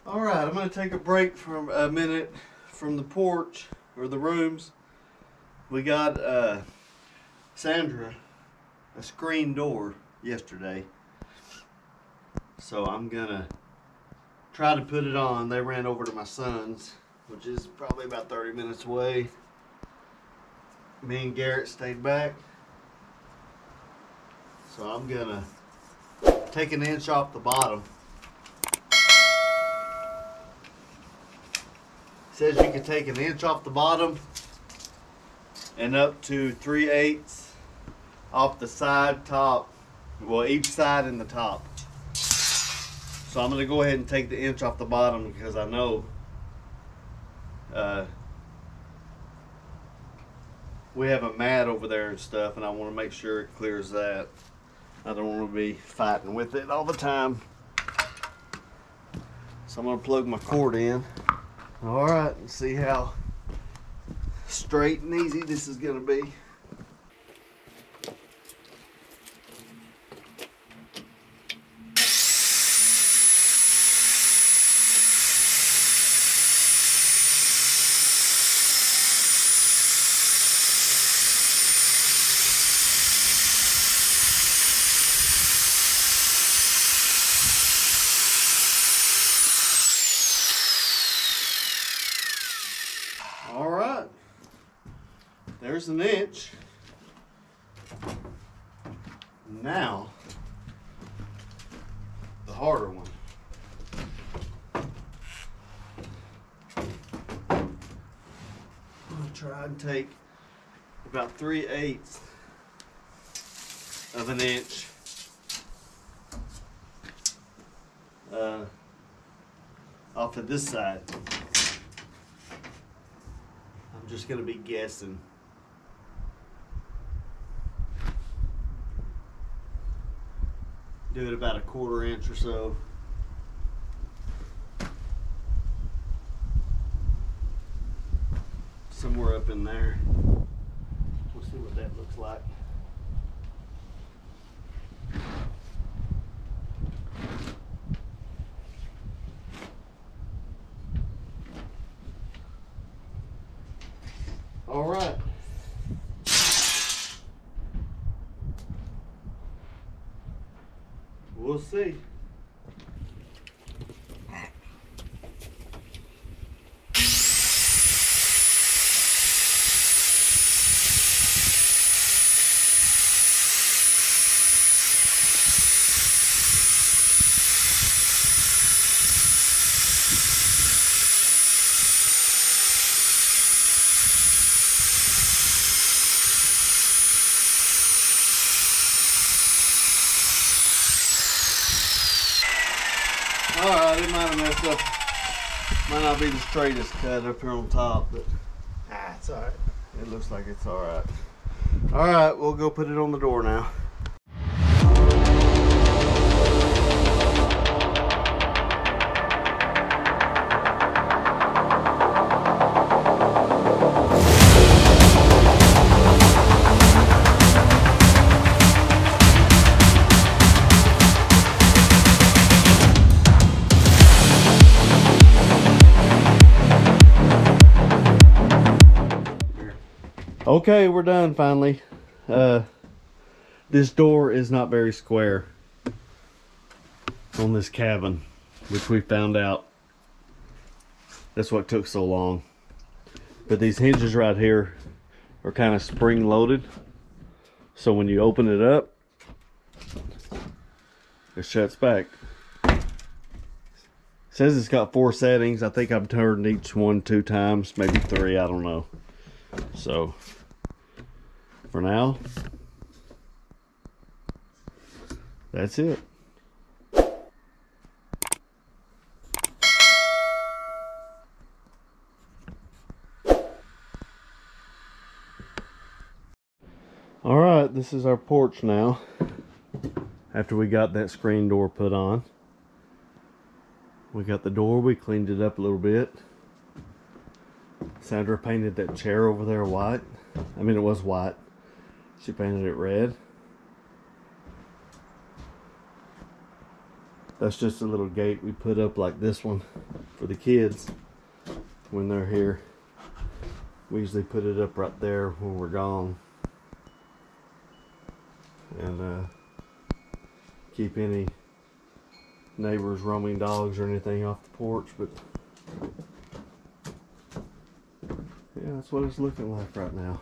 All right, I'm going to take a break from a minute from the porch or the rooms. We got Sandra a screen door yesterday, so I'm going to try to put it on. They ran over to my son's, which is probably about 30 minutes away. Me and Garrett stayed back, so I'm going to take an inch off the bottom. It says you can take an inch off the bottom and up to 3/8 off the side top, well, each side and the top. So I'm going to go ahead and take the inch off the bottom because I know we have a mat over there and stuff, and I want to make sure it clears that. I don't want to be fighting with it all the time. So I'm going to plug my cord in. All right, and see how straight and easy this is going to be. All right, there's an inch. Now, the harder one. I'm gonna try and take about 3/8 of an inch off of this side. I'm just going to be guessing. Do it about a 1/4 inch or so. Somewhere up in there. We'll see what that looks like. All right. We'll see. Alright, it might have messed up. Might not be the straightest cut up here on top, but it's alright. It looks like it's alright. Alright, we'll go put it on the door now. Okay, we're done finally. This door is not very square on this cabin, which we found out. That's what took so long. But these hinges right here are kind of spring loaded. So when you open it up, it shuts back. It says it's got 4 settings. I think I've turned each one 2 times, maybe 3, I don't know. So for now, that's it. All right, this is our porch now. After we got that screen door put on, we got the door, we cleaned it up a little bit. Sandra painted that chair over there white. I mean, it was white. She painted it red. That's just a little gate we put up like this one. for the kids when they're here. We usually put it up right there when we're gone, and keep any neighbors, roaming dogs, or anything off the porch. But yeah, that's what it's looking like right now.